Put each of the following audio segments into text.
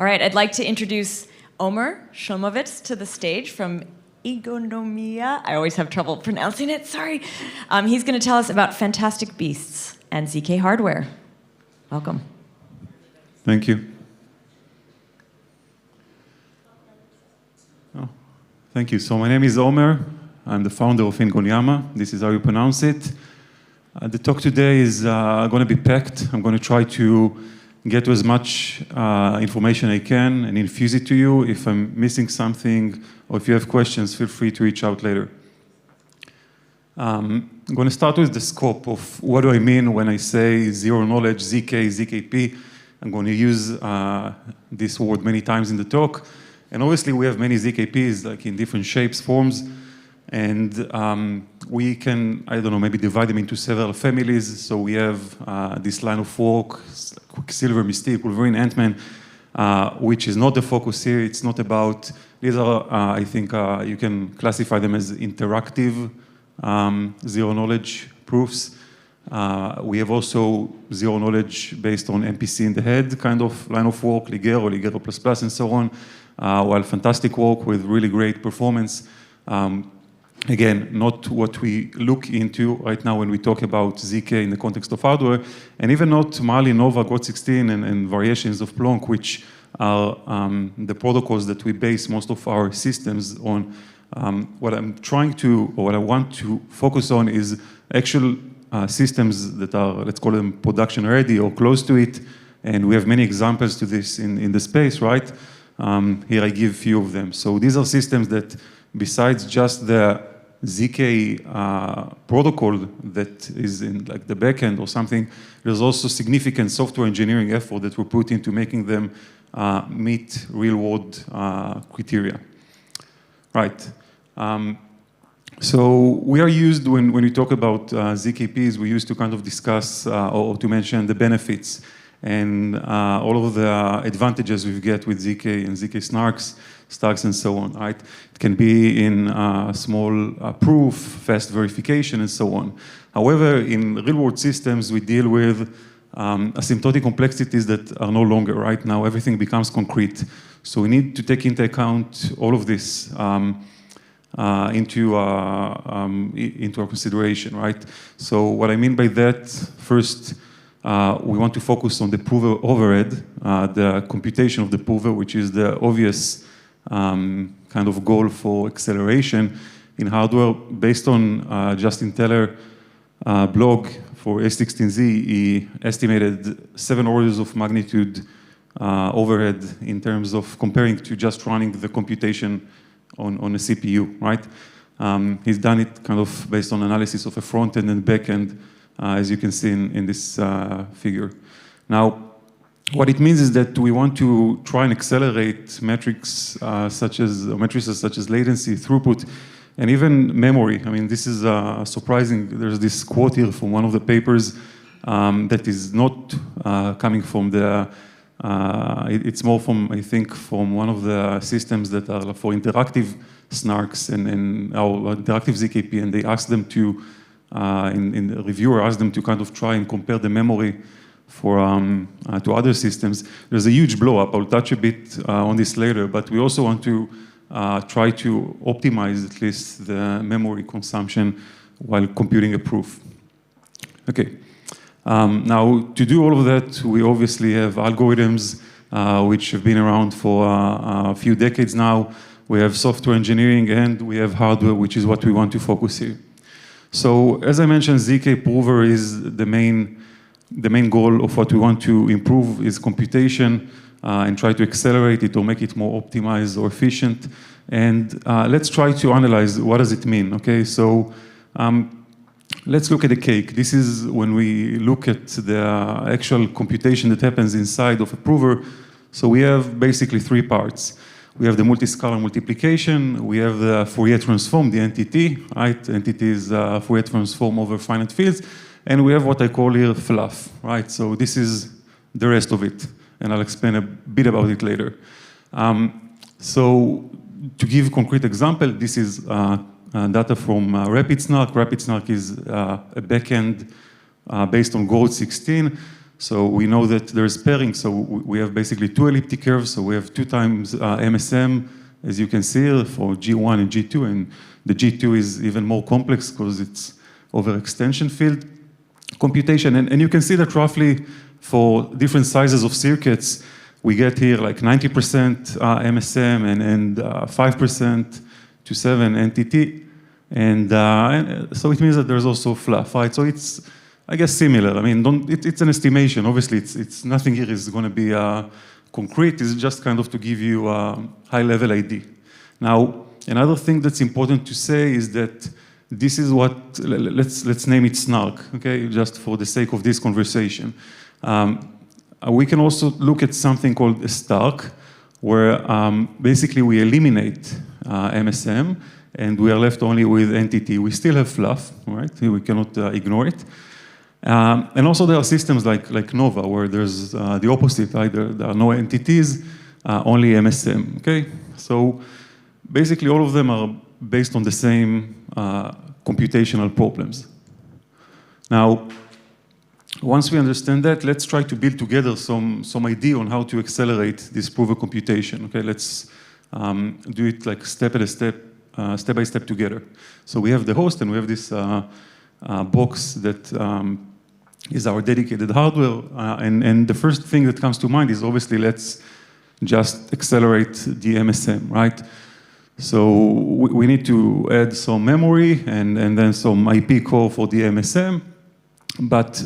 All right, I'd like to introduce Omer Shlomovits to the stage from Ingonyama. I always have trouble pronouncing it, sorry. He's going to tell us about fantastic beasts and ZK hardware. Welcome. Thank you. Oh, thank you. So my name is Omer. I'm the founder of Ingonyama. This is how you pronounce it. The talk today is going to be packed. I'm going to try to get to as much information I can and infuse it to you. If I'm missing something or if you have questions, feel free to reach out later. I'm going to start with the scope of what do I mean when I say zero knowledge, ZK, ZKP. I'm going to use this word many times in the talk. And obviously, we have many ZKPs, like in different shapes, forms. And we can, I don't know, maybe divide them into several families. So we have this line of work, Quicksilver, Mystique, Wolverine, Ant-Man, which is not the focus here. It's not about, these are, I think, you can classify them as interactive zero knowledge proofs. We have also zero knowledge based on MPC in the head kind of line of work, Ligero, Ligero++, and so on. While fantastic work with really great performance. Again, not what we look into right now when we talk about ZK in the context of hardware, and even not Mali, Nova, God16, and variations of Plonk, which are the protocols that we base most of our systems on. What I'm trying to, or what I want to focus on is actual systems that are, let's call them production ready or close to it, and we have many examples to this in the space, right? Here I give a few of them. So these are systems that, besides just the ZK protocol that is in like the backend or something, there's also significant software engineering effort that we're put into making them meet real-world criteria. Right. So we are used, when we talk about ZKPs, we used to kind of discuss or to mention the benefits and all of the advantages we get with ZK and ZK snarks, stacks, and so on, right? It can be in small proof, fast verification, and so on. However, in real-world systems, we deal with asymptotic complexities that are no longer, right? Now everything becomes concrete. So we need to take into account all of this into our consideration, right? So what I mean by that, first, we want to focus on the prover overhead, the computation of the prover, which is the obvious kind of goal for acceleration in hardware. Based on Justin Teller blog for A16Z, he estimated 7 orders of magnitude overhead in terms of comparing to just running the computation on a CPU, right? He's done it kind of based on analysis of a front end and back end, as you can see in this figure. Now, what it means is that we want to try and accelerate metrics matrices such as latency, throughput, and even memory. I mean, this is surprising. There's this quote here from one of the papers that is not coming from the, it's more from, I think, from one of the systems that are for interactive snarks and our interactive ZKP, and they asked them to, in the reviewer asked them to kind of try and compare the memory for to other systems. There's a huge blow-up. I'll touch a bit on this later, but we also want to try to optimize at least the memory consumption while computing a proof. Okay. Now, to do all of that, we obviously have algorithms which have been around for a few decades now. We have software engineering, and we have hardware, which is what we want to focus here. So, as I mentioned, ZK prover is the main goal of what we want to improve is computation and try to accelerate it or make it more optimized or efficient. And let's try to analyze what does it mean, okay? So let's look at the cake. This is when we look at the actual computation that happens inside of a prover. So we have basically 3 parts. We have the multiscalar multiplication, we have the Fourier transform, the NTT, right? NTT is Fourier transform over finite fields. And we have what I call here fluff, right? So this is the rest of it, and I'll explain a bit about it later. So to give a concrete example, this is data from RapidSnark. RapidSnark is a backend based on God16. So we know that there's pairing, so we have basically two elliptic curves, so we have 2 times MSM, as you can see here, for G1 and G2, and the G2 is even more complex because it's over extension field computation. And you can see that roughly for different sizes of circuits, we get here like 90% MSM and 5% to 7 NTT. And so it means that there's also fluff, right? So it's, I guess, similar. I mean, it's an estimation. Obviously, it's nothing here is going to be concrete. It's just kind of to give you a high-level idea. Now, another thing that's important to say is that this is what, let's name it SNARK, okay, just for the sake of this conversation. We can also look at something called a STARK, where basically we eliminate MSM, and we are left only with NTT. We still have fluff, right? We cannot ignore it. And also there are systems like NOVA, where there's the opposite, either there are no entities, only MSM, okay? So basically all of them are based on the same computational problems. Now, once we understand that, let's try to build together some idea on how to accelerate this proof of computation, okay? Let's do it like step by step together. So we have the host and we have this box that is our dedicated hardware. And the first thing that comes to mind is obviously let's just accelerate the MSM, right? So we need to add some memory and then some IP core for the MSM. But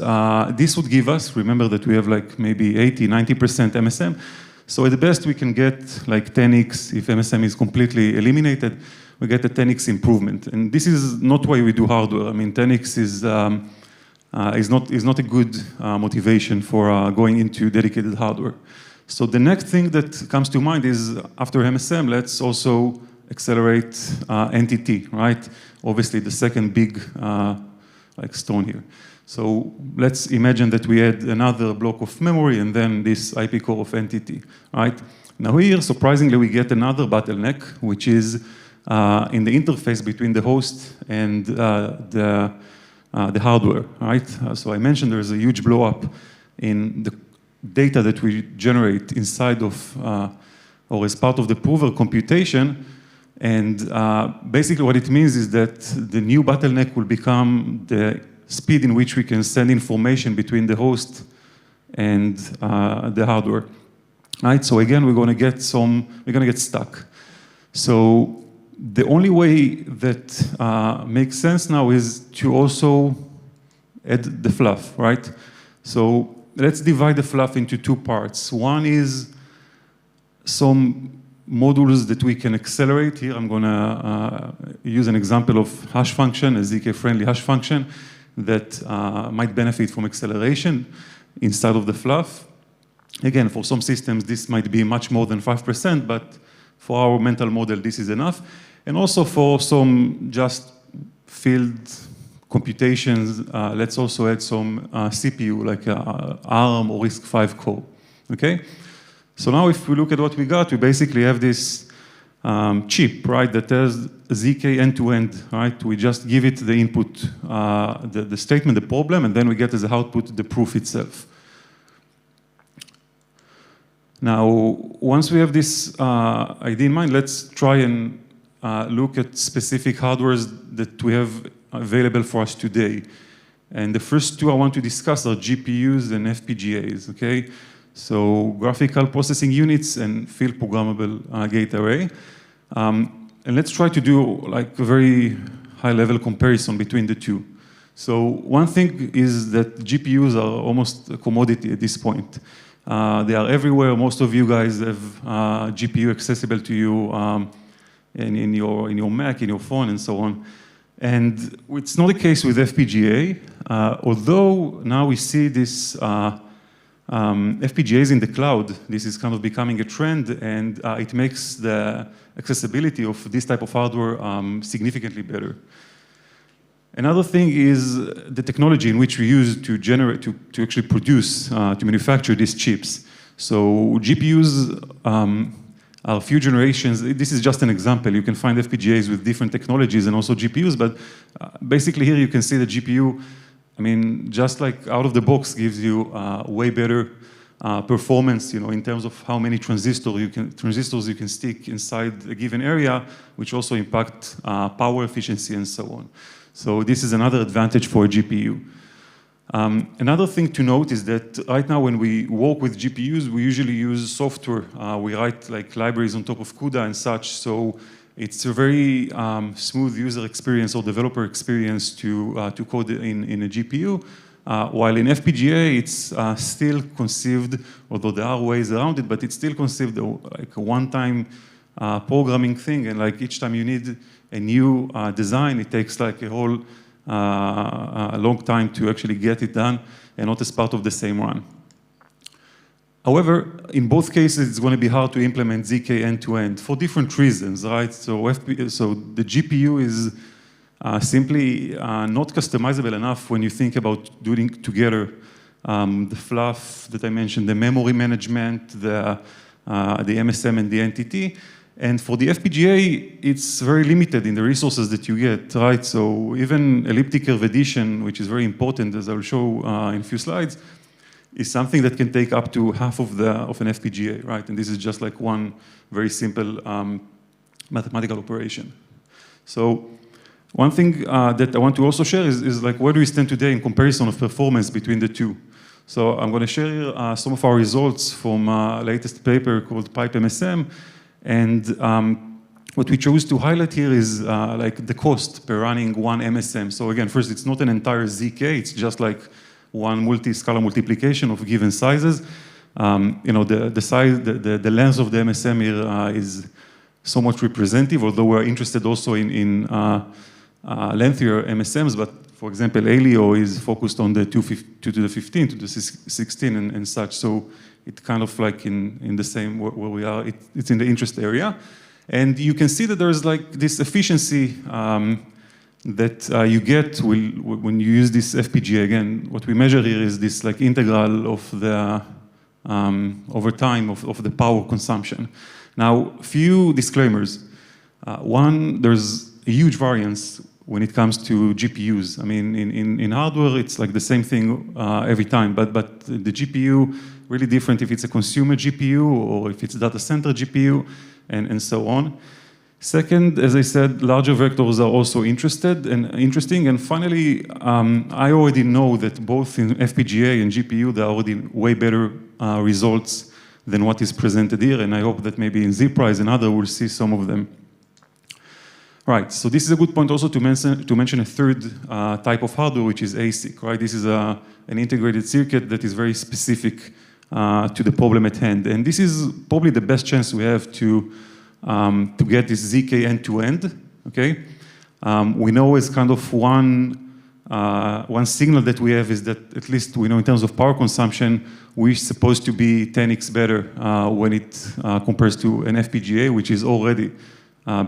this would give us, remember that we have like maybe 80, 90% MSM. So at the best we can get like 10x if MSM is completely eliminated. We get a 10x improvement. And this is not why we do hardware. I mean, 10x is not a good motivation for going into dedicated hardware. So the next thing that comes to mind is after MSM, let's also accelerate NTT, right? Obviously the second big like stone here. So let's imagine that we add another block of memory and then this IP core of NTT, right? Now here, surprisingly, we get another bottleneck, which is in the interface between the host and the hardware, right? So I mentioned there's a huge blow up in the data that we generate inside of, or as part of the prover computation. And basically what it means is that the new bottleneck will become the speed in which we can send information between the host and the hardware, right? So again, we're going to get stuck. So the only way that makes sense now is to also add the fluff, right? So let's divide the fluff into two parts. One is some modules that we can accelerate. Here I'm going to use an example of hash function, a ZK-friendly hash function that might benefit from acceleration inside of the fluff. Again, for some systems, this might be much more than 5%, but for our mental model, this is enough. And also for some just field computations, let's also add some CPU, like ARM or RISC-V core, okay? So now if we look at what we got, we basically have this chip, right, that has ZK end-to-end, right? We just give it the input, the statement, the problem, and then we get as an output the proof itself. Now, once we have this idea in mind, let's try and look at specific hardwares that we have available for us today. And the first two I want to discuss are GPUs and FPGAs, okay? So graphical processing units and field programmable gate array. And let's try to do like a very high-level comparison between the two. So one thing is that GPUs are almost a commodity at this point. They are everywhere. Most of you guys have GPU accessible to you in your Mac, in your phone, and so on. And it's not the case with FPGA, although now we see this FPGAs in the cloud. This is kind of becoming a trend, and it makes the accessibility of this type of hardware significantly better. Another thing is the technology in which we use to generate, to actually produce, to manufacture these chips. So GPUs are a few generations. This is just an example. You can find FPGAs with different technologies and also GPUs, but basically here you can see the GPU I mean, just like out of the box gives you way better performance, in terms of how many transistors you can stick inside a given area, which also impact power efficiency and so on. So this is another advantage for a GPU. Another thing to note is that right now when we work with GPUs, we usually use software. We write like libraries on top of CUDA and such, so it's a very smooth user experience or developer experience to code in a GPU. While in FPGA, it's still conceived, although there are ways around it, but it's still conceived like a one-time programming thing, and like each time you need a new design, it takes like a whole a long time to actually get it done, and not as part of the same run. However, in both cases, it's going to be hard to implement ZK end-to-end for different reasons, right? So the GPU is simply not customizable enough when you think about doing together the fluff that I mentioned, the memory management, the MSM and the NTT. And for the FPGA, it's very limited in the resources that you get, right? So even elliptic curve addition, which is very important, as I'll show in a few slides, is something that can take up to half of an FPGA, right? And this is just like one very simple mathematical operation. So one thing that I want to also share is like where do we stand today in comparison of performance between the two. So I'm going to share some of our results from latest paper called Pipe MSM. And what we chose to highlight here is like the cost per running one MSM. So again, first, it's not an entire ZK, it's just like one multi-scalar multiplication of given sizes. The size, the length of the MSM here is somewhat representative, although we're interested also in lengthier MSMs, but for example, Alio is focused on the 2 to the 15, to the 16 and such. So it's kind of like in the same where we are, it's in the interest area. And you can see that there's like this efficiency that you get when you use this FPGA. Again, what we measure here is this like integral of the, over time of the power consumption. Now, few disclaimers. One, there's a huge variance when it comes to GPUs. I mean, in hardware, it's like the same thing every time, but the GPU, really different if it's a consumer GPU or if it's a data center GPU, and so on. Second, as I said, larger vectors are also interesting. And finally, I already know that both in FPGA and GPU, there are already way better results than what is presented here, and I hope that maybe in ZPRIZE and other we'll see some of them. Right, so this is a good point also to mention a third type of hardware, which is ASIC, right? This is an integrated circuit that is very specific to the problem at hand. And this is probably the best chance we have to get this ZK end-to-end, okay? We know as kind of one signal that we have is that at least we know in terms of power consumption, we're supposed to be 10x better when it compares to an FPGA, which is already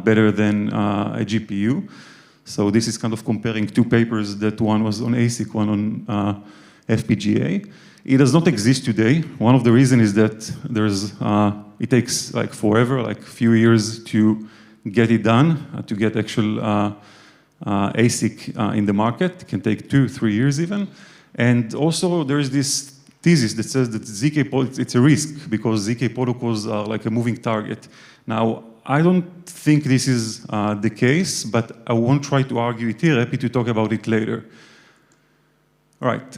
better than a GPU. So this is kind of comparing two papers that one was on ASIC, one on FPGA. It does not exist today. One of the reasons is that it takes like forever, like a few years to get it done, to get actual ASIC in the market. It can take 2-3 years even. And also there is this thesis that says that it's a risk because ZK protocols are like a moving target. Now, I don't think this is the case, but I won't try to argue it here. Happy to talk about it later. All right,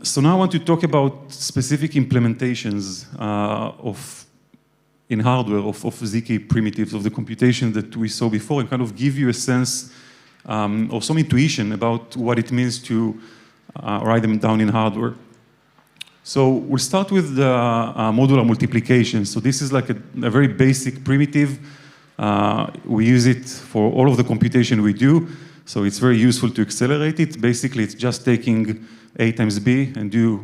so now I want to talk about specific implementations in hardware of ZK primitives, of the computation that we saw before, and kind of give you a sense or some intuition about what it means to write them down in hardware. So we'll start with the modular multiplication. So this is like a very basic primitive. We use it for all of the computation we do. So it's very useful to accelerate it. Basically, it's just taking A times B and do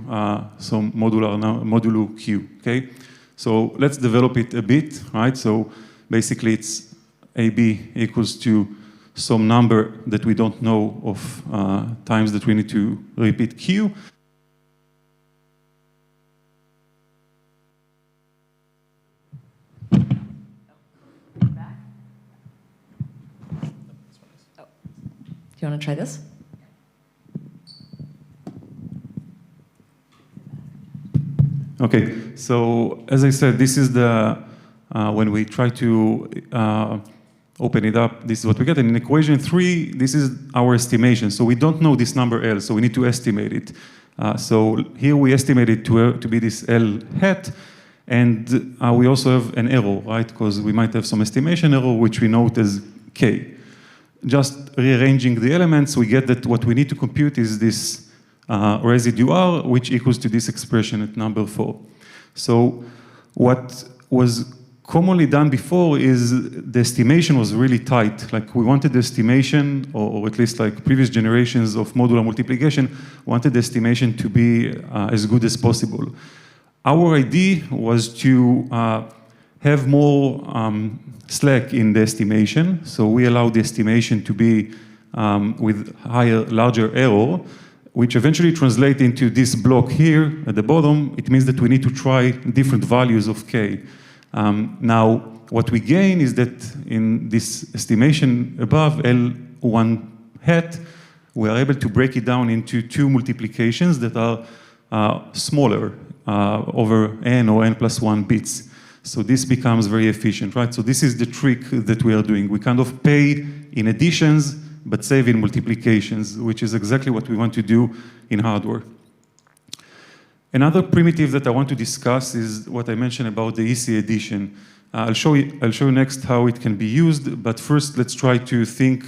some modulo Q, okay? So let's develop it a bit, right? So basically, it's AB equals to some number that we don't know of times that we need to repeat Q. Do you want to try this? Okay, so as I said, this is the, when we try to open it up, this is what we get. And in equation 3, this is our estimation. So we don't know this number L, so we need to estimate it. So here we estimate it to be this L hat, and we also have an error, right? Because we might have some estimation error, which we note as K. Just rearranging the elements, we get that what we need to compute is this residue R, which equals to this expression at number 4. So what was commonly done before is the estimation was really tight. Like we wanted the estimation, or at least like previous generations of modular multiplication, wanted the estimation to be as good as possible. Our idea was to have more slack in the estimation. So we allowed the estimation to be with larger error, which eventually translate into this block here at the bottom. It means that we need to try different values of K. Now, what we gain is that in this estimation above L1 hat, we are able to break it down into 2 multiplications that are smaller over n or n plus 1 bits. So this becomes very efficient, right? So this is the trick that we are doing. We kind of pay in additions, but save in multiplications, which is exactly what we want to do in hardware. Another primitive that I want to discuss is what I mentioned about the EC addition. I'll show you next how it can be used, but first let's try to think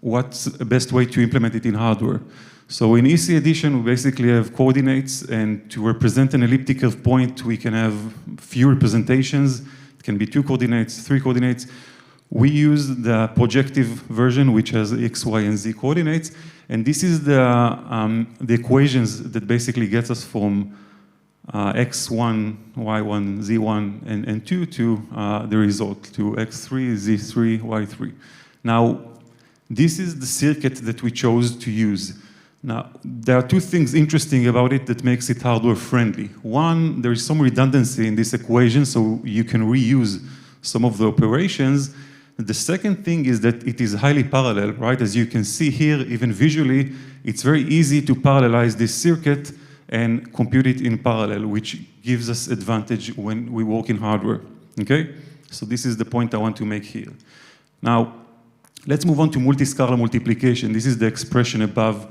what's the best way to implement it in hardware. So in EC addition, we basically have coordinates, and to represent an elliptic curve point, we can have few representations. It can be 2 coordinates, 3 coordinates. We use the projective version, which has x, y, and z coordinates. And this is the equations that basically gets us from x1, y1, z1, and 2 to the result, to x3, z3, y3. Now, this is the circuit that we chose to use. Now, there are 2 things interesting about it that makes it hardware friendly. One, there is some redundancy in this equation, so you can reuse some of the operations. The second thing is that it is highly parallel, right? As you can see here, even visually, it's very easy to parallelize this circuit and compute it in parallel, which gives us advantage when we work in hardware, okay? So this is the point I want to make here. Now, let's move on to multiscalar multiplication. This is the expression above,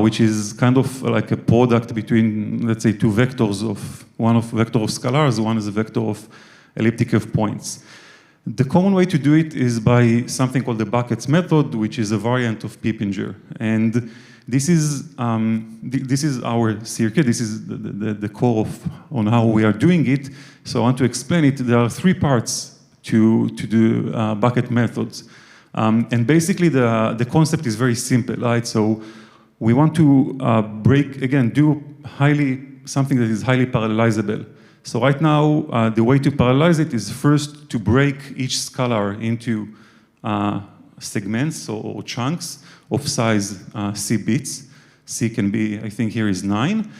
which is kind of like a product between, let's say, 2 vectors of, one of vector of scalars, one is a vector of elliptic curve points. The common way to do it is by something called the buckets method, which is a variant of Pippinger. And this is our circuit. This is the core of on how we are doing it. So I want to explain it. There are 3 parts to do bucket methods. And basically the concept is very simple, right? So we want to do something that is highly parallelizable. So right now, the way to parallelize it is first to break each scalar into segments or chunks of size C bits. C can be, I think here is 9.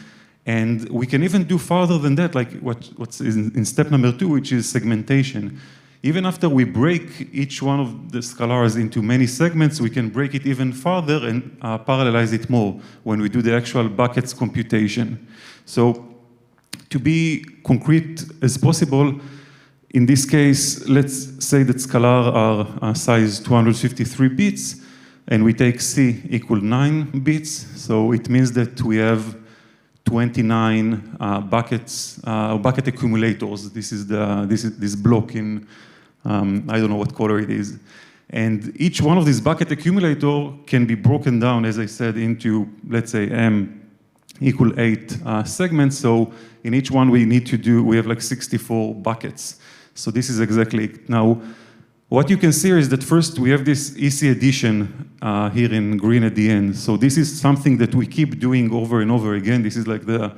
And we can even do farther than that, like what's in step number 2, which is segmentation. Even after we break each one of the scalars into many segments, we can break it even farther and parallelize it more when we do the actual buckets computation. So to be concrete as possible, in this case, let's say that scalar are size 253 bits, and we take C equal 9 bits. So it means that we have 29 bucket accumulators. This is this block in, I don't know what color it is. And each one of these bucket accumulator can be broken down, as I said, into, let's say, M equal 8 segments. So in each one we have like 64 buckets. So this is exactly it. Now, what you can see is that first we have this EC addition here in green at the end. So this is something that we keep doing over and over again. This is like the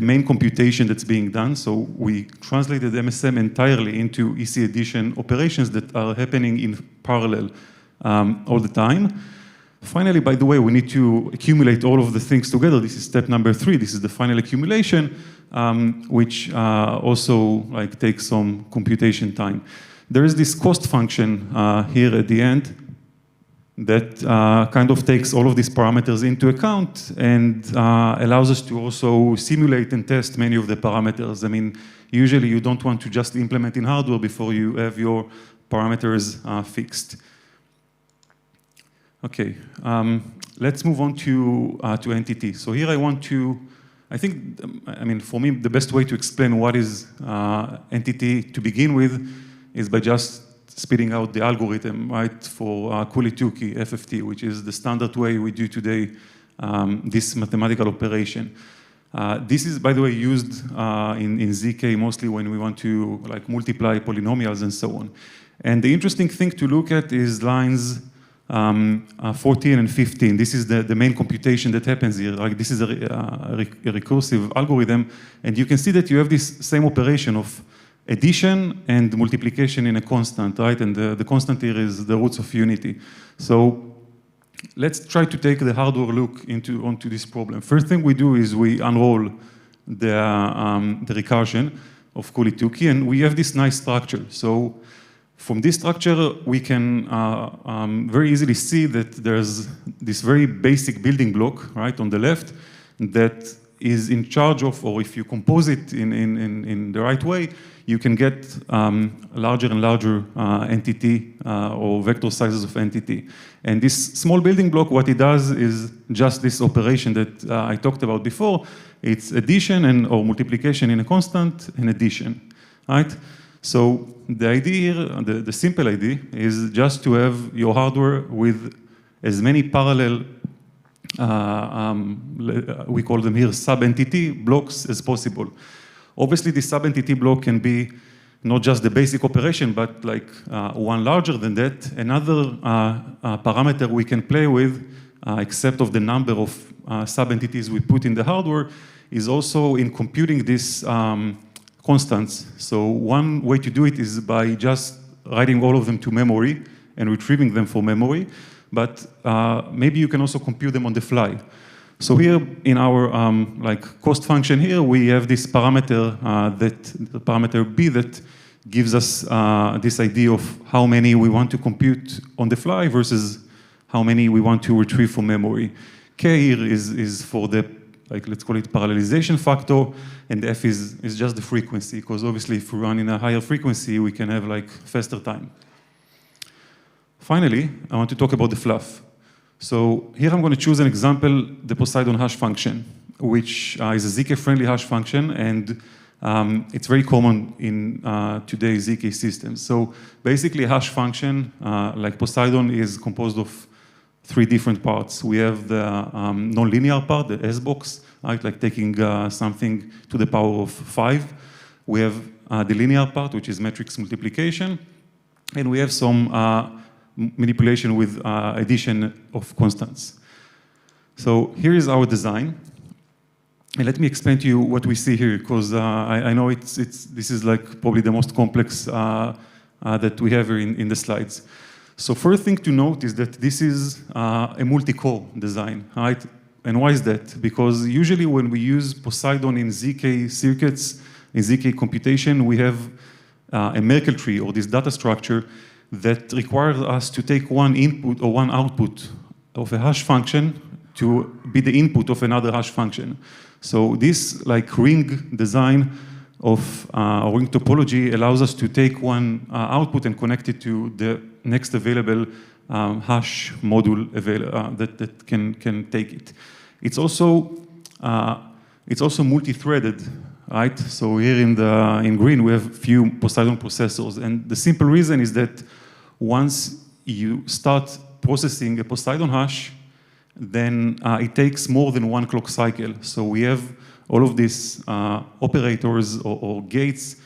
main computation that's being done. So we translated MSM entirely into EC addition operations that are happening in parallel all the time. Finally, by the way, we need to accumulate all of the things together. This is step number 3. This is the final accumulation, which also takes some computation time. There is this cost function here at the end. that kind of takes all of these parameters into account and allows us to also simulate and test many of the parameters. I mean, usually you don't want to just implement in hardware before you have your parameters fixed. Okay, let's move on to entity. So here I think, for me, the best way to explain what is entity to begin with is by just spitting out the algorithm, right, for Kulitukki FFT, which is the standard way we do today this mathematical operation. This is, by the way, used in ZK mostly when we want to multiply polynomials and so on. And the interesting thing to look at is lines 14 and 15. This is the main computation that happens here. This is a recursive algorithm, and you can see that you have this same operation of addition and multiplication in a constant, right? And the constant here is the roots of unity. So let's try to take the hardware look onto this problem. First thing we do is we unroll the recursion of Kulitukki, and we have this nice structure. So from this structure, we can very easily see that there's this very basic building block, right, on the left, that is in charge of, or if you compose it in the right way, you can get larger and larger entity or vector sizes of entity. And this small building block, what it does is just this operation that I talked about before. It's addition or multiplication in a constant and addition, right? So the idea here, the simple idea, is just to have your hardware with as many parallel, we call them here sub-entity blocks as possible. Obviously, the sub-entity block can be not just the basic operation, but one larger than that. Another parameter we can play with, except of the number of sub-entities we put in the hardware, is also in computing this constants. So one way to do it is by just writing all of them to memory and retrieving them from memory, but maybe you can also compute them on the fly. So here in our cost function here, we have this parameter, the parameter b, that gives us this idea of how many we want to compute on the fly versus how many we want to retrieve from memory. K here is for the, let's call it parallelization factor, and F is just the frequency, because obviously if we run in a higher frequency, we can have faster time. Finally, I want to talk about the fluff. So here I'm going to choose an example, the Poseidon hash function, which is a ZK-friendly hash function, and it's very common in today's ZK systems. So basically a hash function, like Poseidon, is composed of three different parts. We have the nonlinear part, the S-box, right? Like taking something to the power of 5. We have the linear part, which is matrix multiplication, and we have some manipulation with addition of constants. So here is our design. And let me explain to you what we see here, because I know this is probably the most complex that we have here in the slides. So first thing to note is that this is a multi-core design, right? And why is that? Because usually when we use Poseidon in ZK circuits, in ZK computation, we have a Merkle tree, or this data structure, that requires us to take one input or one output of a hash function to be the input of another hash function. So this ring design of or ring topology allows us to take one output and connect it to the next available hash module that can take it. It's also multi-threaded, right? So here in green we have few Poseidon processors, and the simple reason is that once you start processing a Poseidon hash, then it takes more than one clock cycle. So we have all of these operators or gates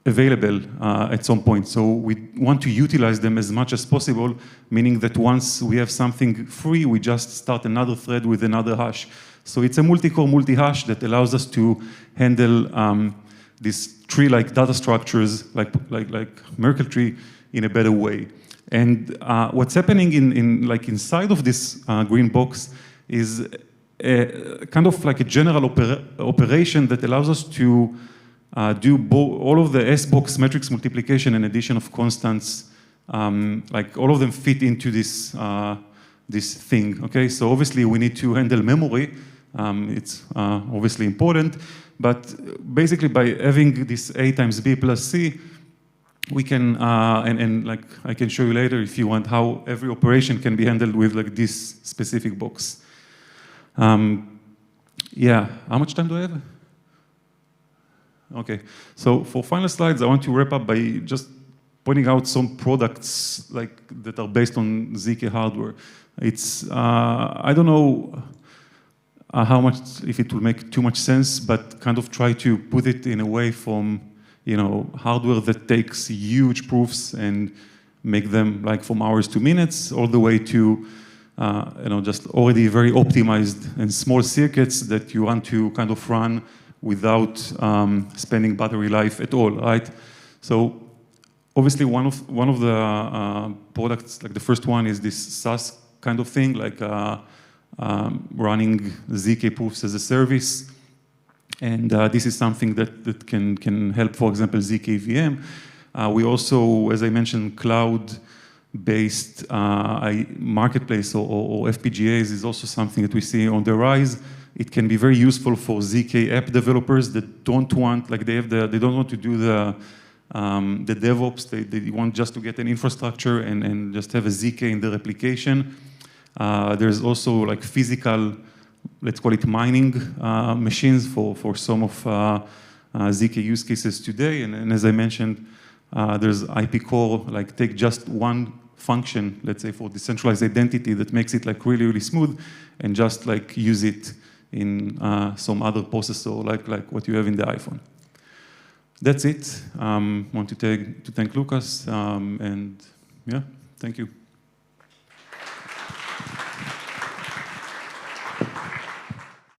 available at some point. So we want to utilize them as much as possible, meaning that once we have something free, we just start another thread with another hash. So it's a multi-core, multi-hash that allows us to handle these tree-like data structures, like Merkle tree, in a better way. And what's happening inside of this green box is kind of like a general operation that allows us to do all of the S-box matrix multiplication and addition of constants like all of them fit into this, this thing, okay? So obviously we need to handle memory. It's obviously important, but basically by having this A times B plus C, we can, and like I can show you later if you want how every operation can be handled with like this specific box. Yeah, how much time do I have? Okay, so for final slides, I want to wrap up by just pointing out some products like that are based on ZK hardware. It's, I don't know how much, if it will make too much sense, but kind of try to put it in a way from, you know, hardware that takes huge proofs and make them like from hours to minutes, all the way to, you know, just already very optimized and small circuits that you want to kind of run without spending battery life at all, right? So obviously one of the products, like the first one is this SaaS kind of thing, like running ZK proofs as a service. And this is something that can help, for example, ZK VM. We also, as I mentioned, cloud-based marketplace or FPGAs is also something that we see on the rise. It can be very useful for ZK app developers that don't want, like they don't want to do the DevOps. They want just to get an infrastructure and just have a ZK in their application. There's also like physical, let's call it mining machines for some of ZK use cases today. And as I mentioned, there's IP core, like take just one function, let's say for decentralized identity that makes it like really, really smooth and just like use it in some other processor like what you have in the iPhone. That's it. Want to thank Lucas and yeah, thank you.